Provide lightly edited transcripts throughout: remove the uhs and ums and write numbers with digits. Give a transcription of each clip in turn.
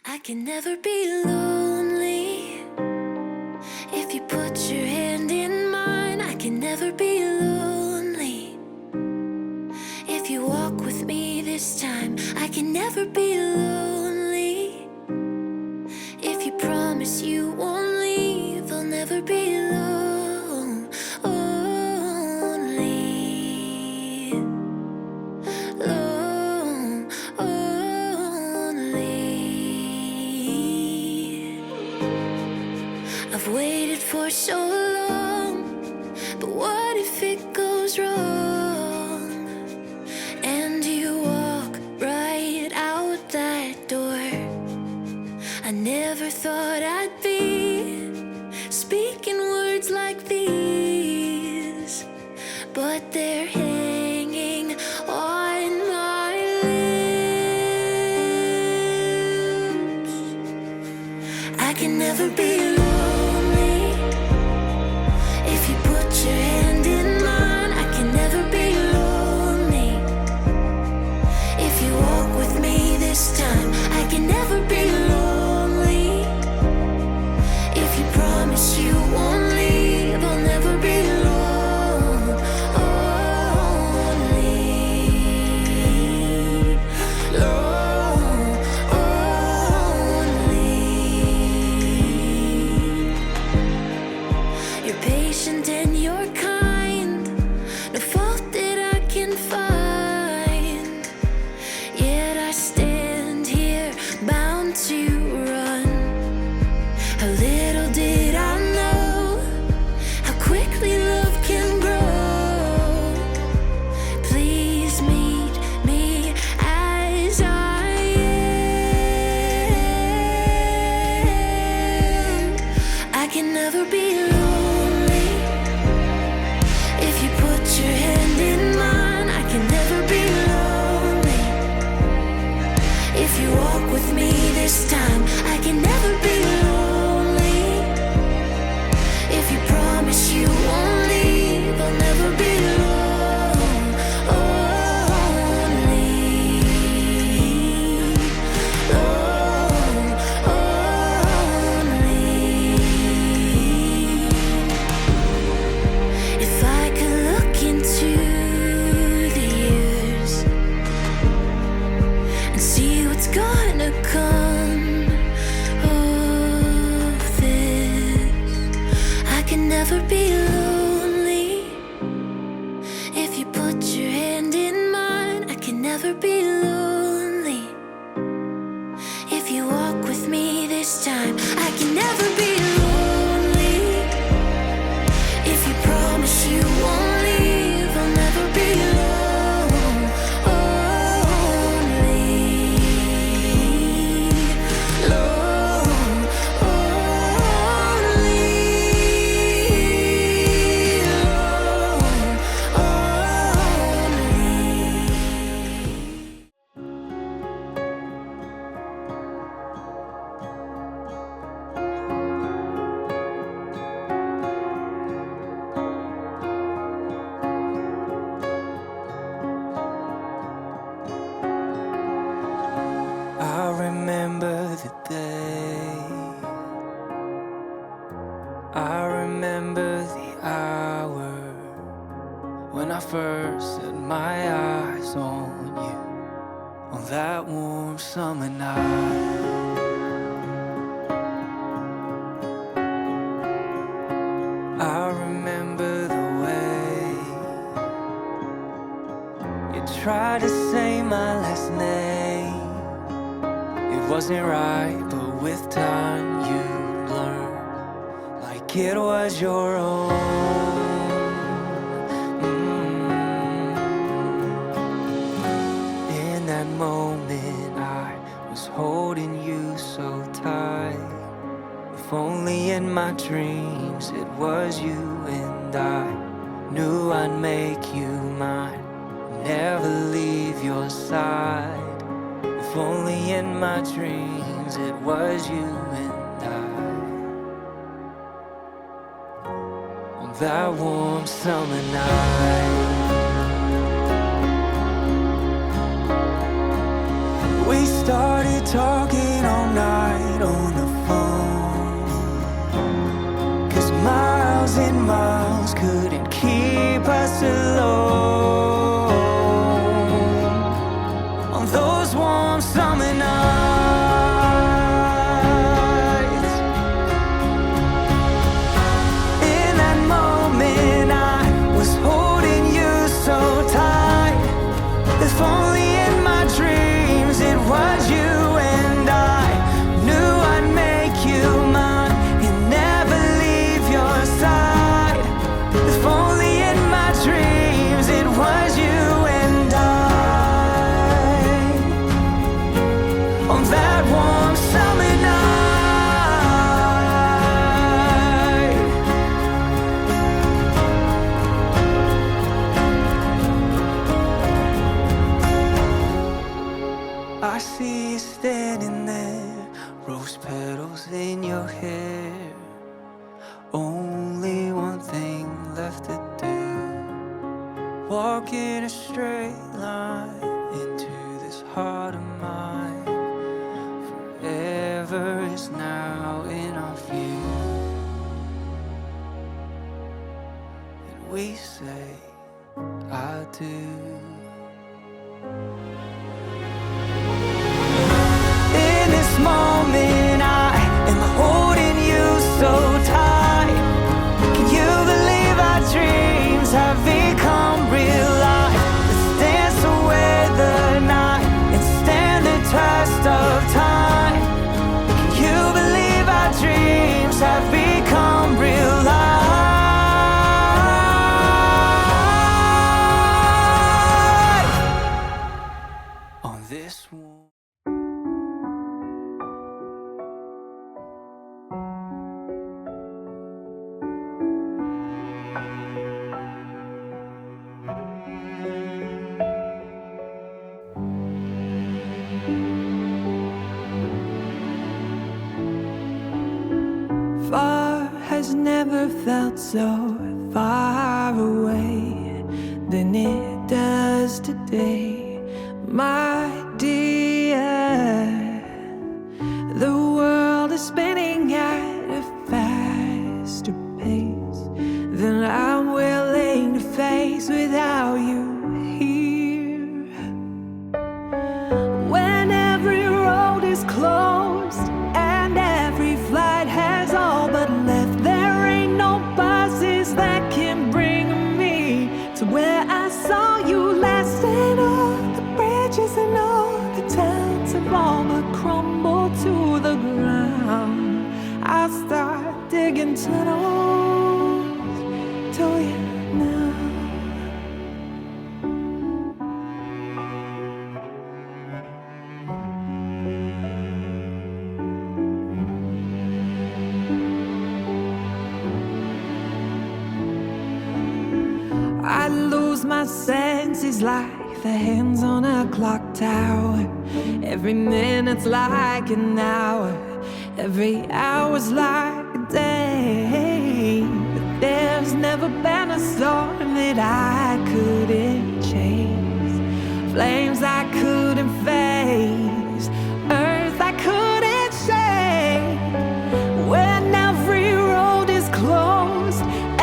I can never be lonely if you put your hand in mine. I can never be lonely if you walk with me this time. I can never be lonely if you promise you won't leave. I'll never be lonely, I've waited for so long, but what if it goes wrong and you walk right out that door? I never thought I'd be speaking words like these, but they're hanging on my lips. I can never be alone. I remember the hour when I first set my eyes on you, on that warm summer night. I remember the way you tried to say my last name. It wasn't right, but with time you learn, like it was your own. In that moment I was holding you so tight. If only in my dreams it was you and I knew I'd make you mine, never leave your side. If only in my dreams it was you and I, on that warm summer night. We started talking all night. is now in our view, and we say I do. In this moment I am holding you so tight. Can you believe our dreams have become real life? Let's dance away the night and stand the test of time. Can you believe our dreams have become real life? On this one. Far has never felt so far away than it does today, my dear. The world is spinning at a faster pace than I'm willing to face without you here. When every road is closed and every flight has all but left, there ain't no buses that can bring me to where I saw you last. And all the bridges and all the towns have all but crumbled to the ground. I'll start digging tunnels to you now. I lose my senses like the hands on a clock tower. Every minute's like an hour, every hour's like a day. But there's never been a storm that I couldn't chase, flames I couldn't face, earth I couldn't shake. When every road is closed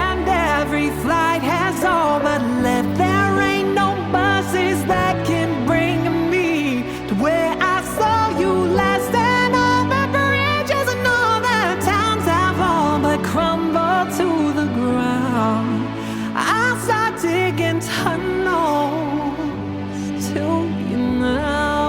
and every flight has all but left, there ain't no buses that can bring me to where I saw you last. And all the bridges and all the towns have all but crumbled to the ground. I'll start digging tunnels to you now.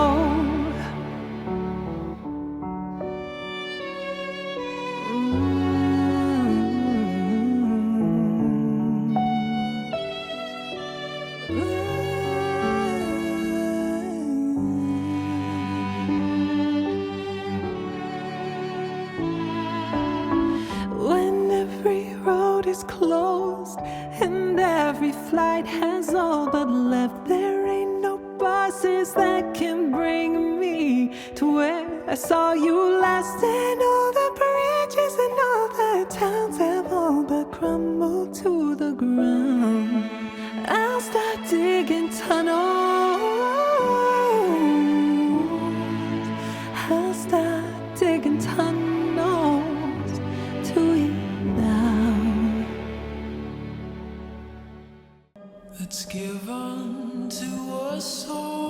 When every road is closed and every flight has all but left, there ain't no buses that can bring me to where I saw you last. And all the bridges and all the towns have all but crumbled to the ground. I'll start digging tunnels. I'll start digging tunnels to you now. It's given to us all.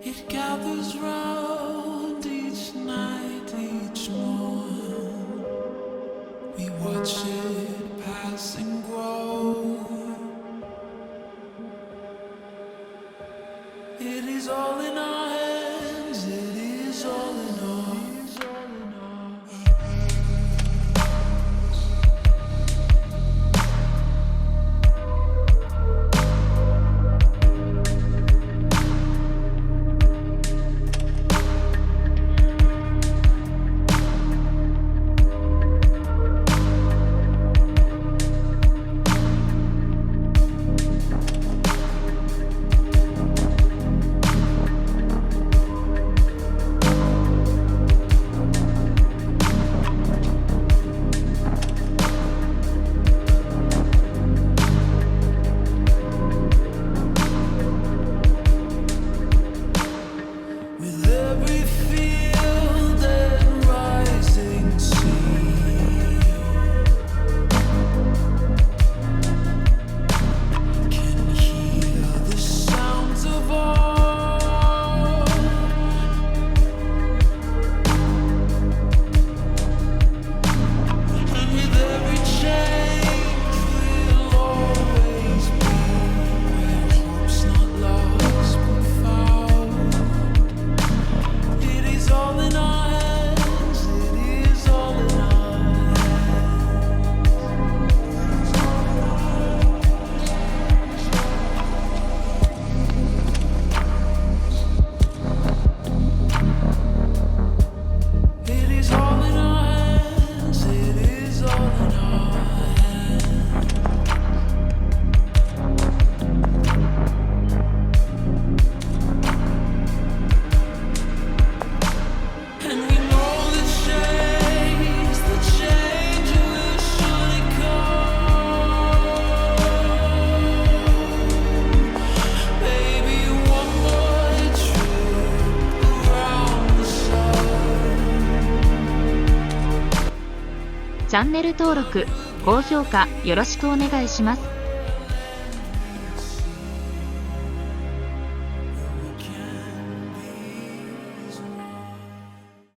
It gathers round each night, each morn. We watch it pass and grow. It is all in our hands, it is all in ours. チャンネル登録、高評価よろしくお願いします。